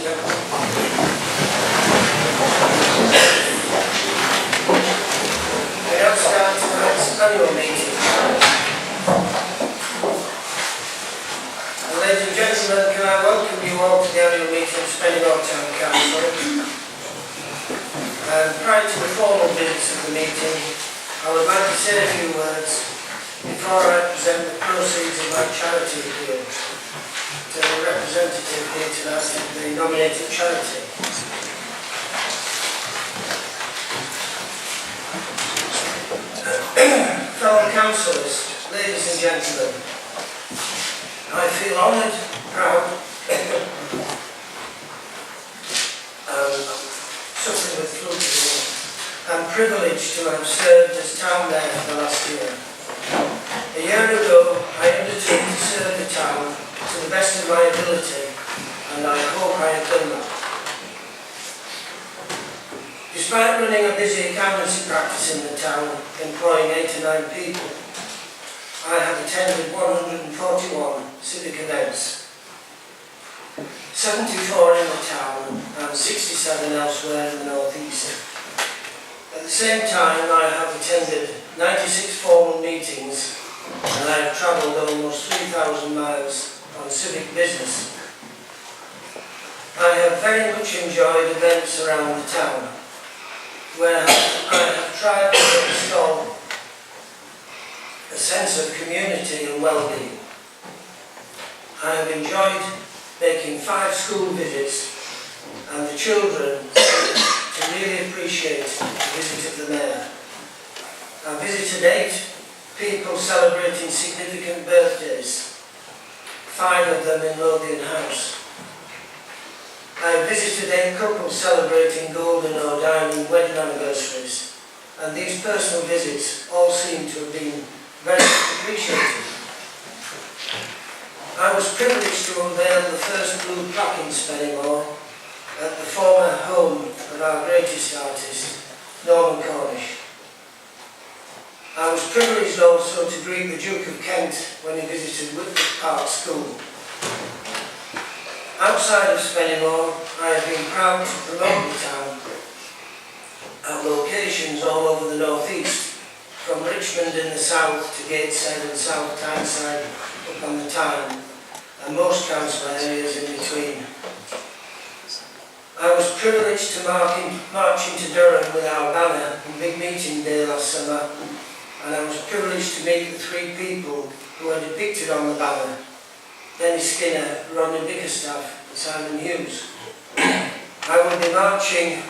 We now start tonight's annual meeting. Ladies and gentlemen, can I welcome you all to the annual meeting of Spennymoor Town Council. Prior to the formal business of the meeting, I would like to say a few words before I present the proceeds of my charity appeal to the representative here tonight of the nominated charity. Fellow councillors, ladies and gentlemen, I feel honoured, proud, suffering with flu today, and privileged to have served as town mayor for the last year. A year ago, I undertook to serve the town to the best of my ability, and I hope I have done that. Despite running a busy accountancy practice in the town, employing 8 to 9 people, I have attended 141 civic events, 74 in the town and 67 elsewhere in the North East. At the same time, I have attended 96 formal meetings and I have travelled almost 3,000 miles on civic business. I have very much enjoyed events around the town, where I have tried to install a sense of community and well-being. I have enjoyed making 5 school visits, and the children to really appreciate the visit of the mayor. I visited 8 people celebrating significant birthdays, 5 of them in Lothian House. I visited 8 couples celebrating golden or diamond wedding anniversaries, and these personal visits all seem to have been very appreciated. I was privileged to unveil the first blue plaque in Spennymoor at the former home of our greatest artist, Norman Cornish. I was privileged also to greet the Duke of Kent when he visited Whitworth Park School. Outside of Spennymoor, I have been proud to promote the town at locations all over the North East, from Richmond in the south to Gateshead and South Tyneside up on the Tyne, and most council areas in between. I was privileged to march into Durham with our banner on Big Meeting Day last summer, and I was privileged to meet the 3 people who are depicted on the banner: Denny Skinner, Ronnie Bickerstaff and Simon Hughes. I will be marching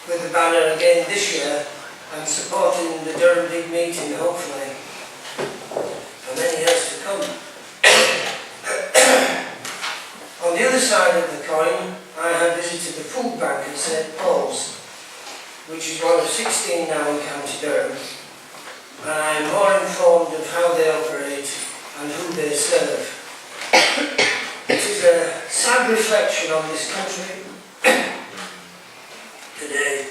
with the banner again this year and supporting the Durham Big Meeting, hopefully, for many years to come. On the other side of the coin, I have visited the food bank at St Paul's, which is one of 16 now in County Durham, and I am more informed of how they operate and who they serve. It is a sad reflection on this country today.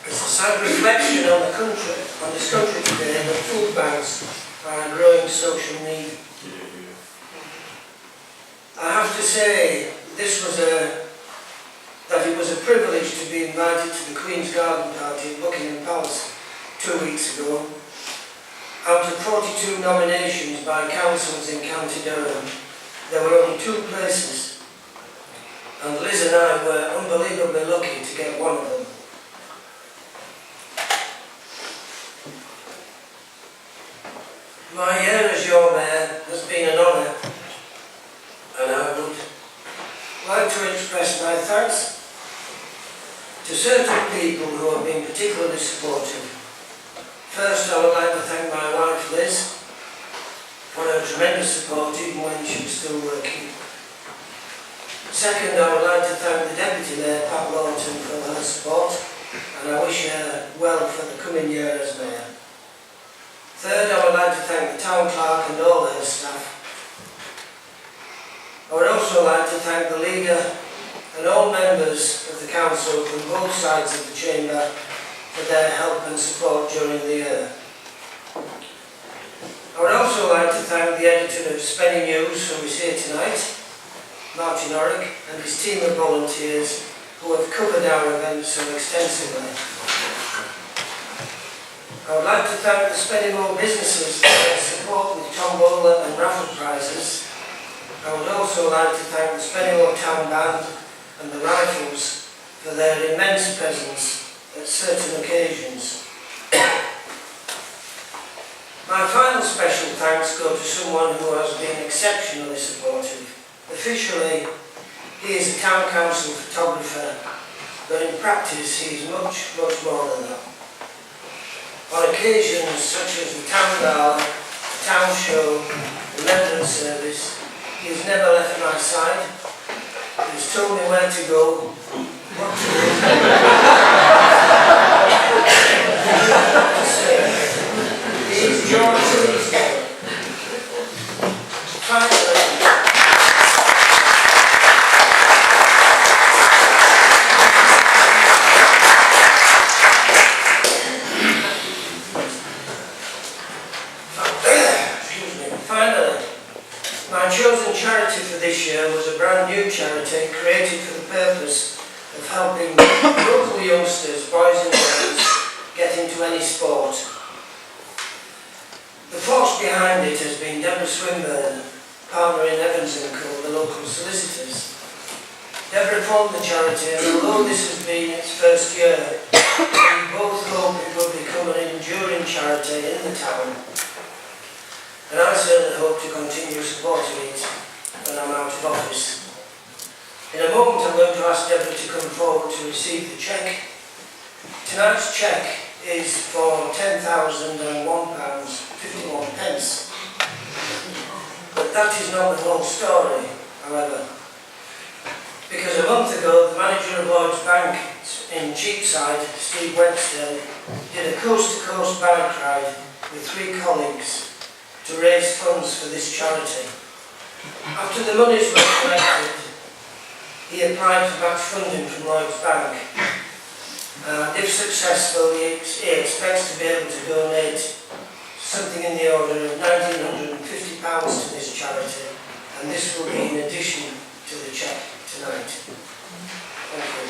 It's a sad reflection on the country, on this country today, that food banks are a growing social need. I have to say, that it was a privilege to be invited to the Queen's Garden Party at Buckingham Palace 2 weeks ago. Out of 42 nominations by councils in County Durham, there were only 2 places, and Liz and I were unbelievably lucky to get one of them. My year as your mayor has been an honour, and I would like to express my thanks to certain people who have been particularly supportive. First, I would like to thank my wife Liz for her tremendous support even when she was still working. Second, I would like to thank the Deputy Mayor Pat Lawton for her support, and I wish her well for the coming year as Mayor. Third, I would like to thank the Town Clerk and all her staff. I would also like to thank the Leader and all members of the Council from both sides of the Chamber for their help and support during the year. I would also like the editor of Spennymoor, who is here tonight, Martin Orrick, and his team of volunteers who have covered our event so extensively. I would like to thank the Spennymoor businesses for their support with tombola and raffle prizes. I would also like to thank the Spennymoor Town Band and the Rifles for their immense presence at certain occasions. My final special thanks go to someone who has been exceptionally supportive. Officially, he is a town council photographer, but in practice he is much, much more than that. On occasions such as the town gala, the town show, the remembrance service, he has never left my side. He has told me where to go, what to do, what to say. He is George Easter. Finally, my chosen charity for this year was a brand new charity created for the purpose of helping local youngsters, boys and girls, get into any sport. The force behind it has been Deborah Swinburne, partner in Evans & Co, the local solicitors. Deborah formed the charity, and although this has been its first year, we both hope it will become an enduring charity in the town. And I certainly hope to continue supporting it when I'm out of office. In a moment I'm going to ask Deborah to come forward to receive the cheque. Tonight's cheque is for £10,001.51. But that is not the whole story, however. Because a month ago, the manager of Lloyd's Bank in Cheapside, Steve Webster, did a coast-to-coast bike ride with 3 colleagues to raise funds for this charity. After the monies were collected, he applied for match funding from Lloyd's Bank. If successful, he expects to be able to donate something in the order of £1,950 to this charity, and this will be in addition to the cheque tonight. Thank you.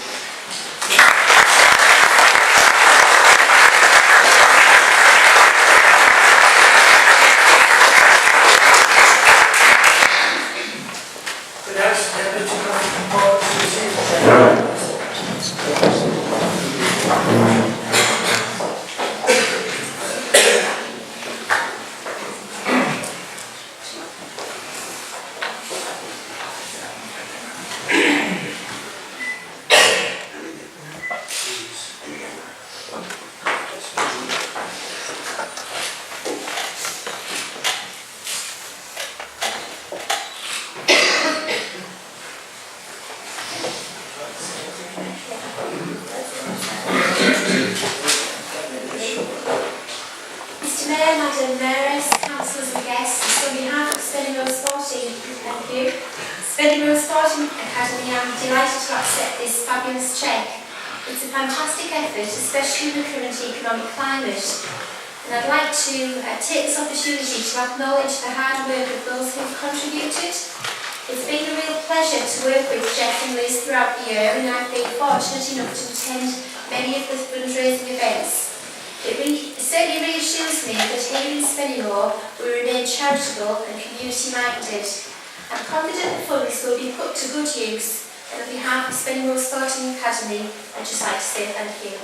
Spennymoor Sporting Academy, I'm delighted to accept this fabulous cheque. It's a fantastic effort, especially in the current economic climate. And I'd like to take this opportunity to acknowledge the hard work of those who've contributed. It's been a real pleasure to work with Jeff and Liz throughout the year, and I've been fortunate enough to attend many of the fundraising events. It certainly reassures me that here in Spennymoor we remain charitable and community-minded. I'm confident the funds will be put to good use, and on behalf of Spennymoor Sporting Academy, I'd just like to say thank you.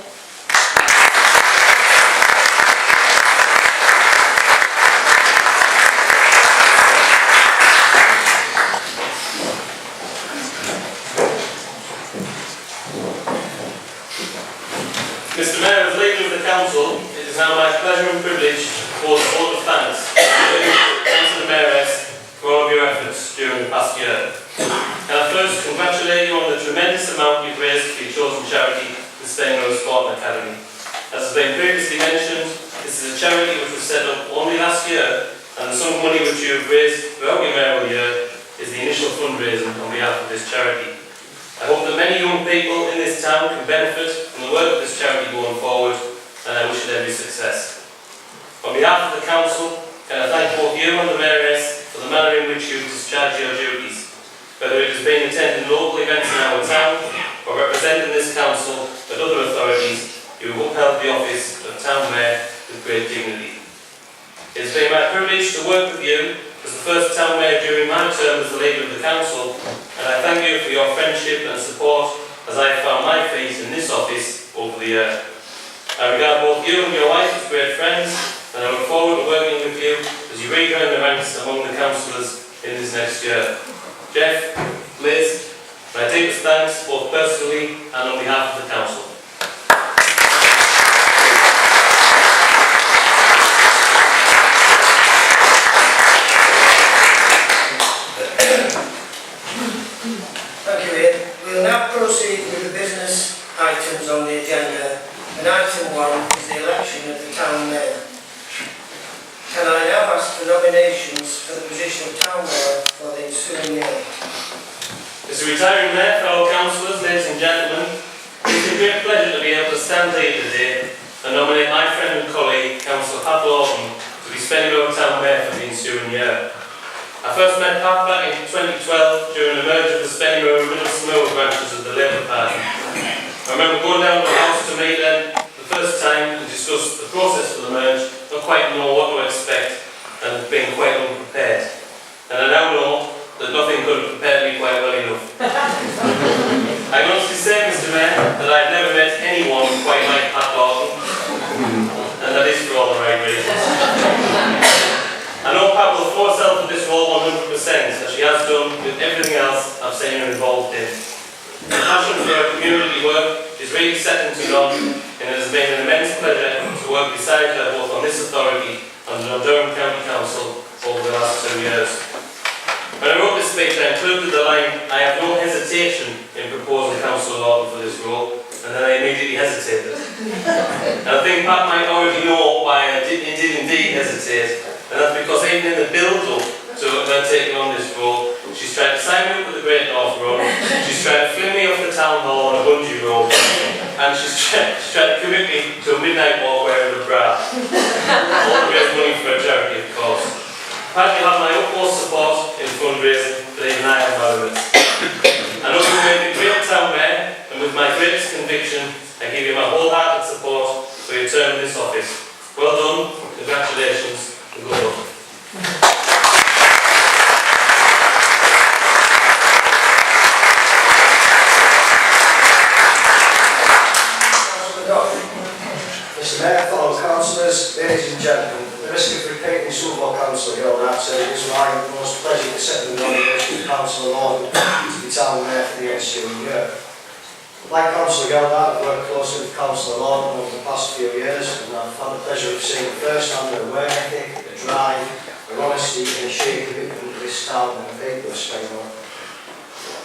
Mr. Mayor, as leader of the Council, it is now my pleasure and privilege to pour a vote of thanks to the Mayoress for all of your efforts during the past year. And I first congratulate you on the tremendous amount you've raised for your chosen charity, the Spennymoor Sporting Academy. As has been previously mentioned, this is a charity which was set up only last year, and the sum of money which you have raised throughout your mayoral year is the initial fundraising on behalf of this charity. I hope that many young people in this town can benefit from the work of this charity going forward, and I wish it every success. On behalf of the Council, can I thank both you and the Mayoress the manner in which you discharge your duties, whether it has been attending local events in our town or representing this council and other authorities. You have upheld the office of Town Mayor with great dignity. It has been my privilege to work with you as the first Town Mayor during my term as the leader of the council, and I thank you for your friendship and support as I have found my feet in this office over the year. I regard both you and your wife as great friends, and I look forward to working with you as you rejoin the ranks among the councillors in this next year. Jeff, Liz, I take this thanks both personally and on behalf of the council. Thank you, Ian. We'll now proceed with the business items on the agenda. And item 1 is the election of the Town Mayor. Can I now ask for nominations for the position of Town Mayor for the ensuing year? Mr. Retiring Mayor, fellow councillors, ladies and gentlemen, it is a great pleasure to be able to stand here today and nominate my friend and colleague, Councillor Pat Lawton, to be Spennymoor Town Mayor for the ensuing year. I first met Pat back in 2012 during the merger of the Spennymoor and Middlesmoor branches of the Labour Party. I remember going down to the house to meet them the first time and discuss the process for the merge, not quite know what to expect and being quite unprepared. And I now know that nothing could have prepared me quite well enough. I can honestly say, Mr. Mayor, that I've never met anyone quite like Pat Lawton, and that is for all the right reasons. I know Pat will throw herself at this role 100%, as she has done with everything else I've seen her involved in. The passion for her community work is really second to none, and it has been an immense pleasure to work beside her both on this authority and on Durham County Council over the last 2 years. When I wrote this speech, I included the line, "I have no hesitation in proposing Councillor Lawton for this role," and then I immediately hesitated. And I think Pat might already know why I did indeed hesitate, and that's because even in the build-up to her taking on this role, she's tried to sign me up with the Great North Run, she's tried to fling me off the town hall on a bungee rope, and she's tried to commit me to a midnight walk wearing a bra. All to raise money for a charity, of course. Pat, you have my utmost support in fundraising, but even I have my limits. I know you've made a great Town Mayor, and with my greatest conviction, I give you my wholehearted support for your term in this office. Well done, congratulations, and good luck. Mr. Mayor, fellow councillors, ladies and gentlemen, the risk of repeating some of what Councillor Gilden had said, it is my most pleasure to set the nomination of Councillor Lawton to be Town Mayor for the ensuing year. Like Councillor Gilden, I've worked closely with Councillor Lawton over the past few years, and I've had the pleasure of seeing firsthand the work ethic, the drive, the honesty and the sheer commitment to this town and the people of Spennymoor.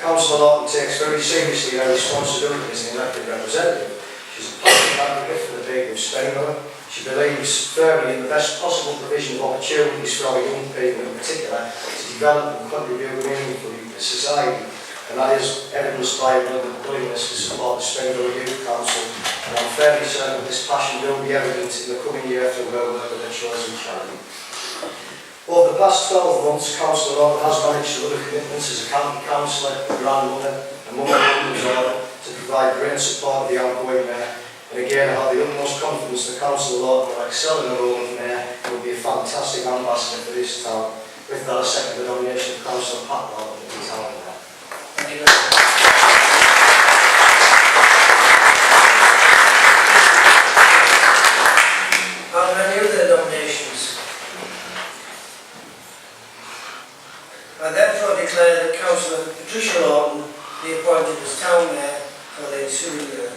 Councillor Lawton takes very seriously her responsibility as an elected representative. She's a passionate advocate for the people of Spennymoor. She believes firmly in the best possible provision of opportunities for our young people in particular to develop and contribute meaningfully to society, and that is evidenced by her willingness to support the Spennymoor Youth Council, and I'm fairly certain this passion will be evident in the coming year through her work with her chosen charity. Over the past 12 months, Councillor Lawton has managed to other commitments as a county councillor, grandmother and mother of the order to provide great support of the outgoing mayor. And again, I have the utmost confidence that Councillor Lawton will excel in the role of mayor and will be a fantastic ambassador for this town. With that, I second the nomination of Councillor Pat Lawton to be town mayor. Thank you very much. Are there any other nominations? I therefore declare that Councillor Patricia Lawton be appointed as Town Mayor for the ensuing year.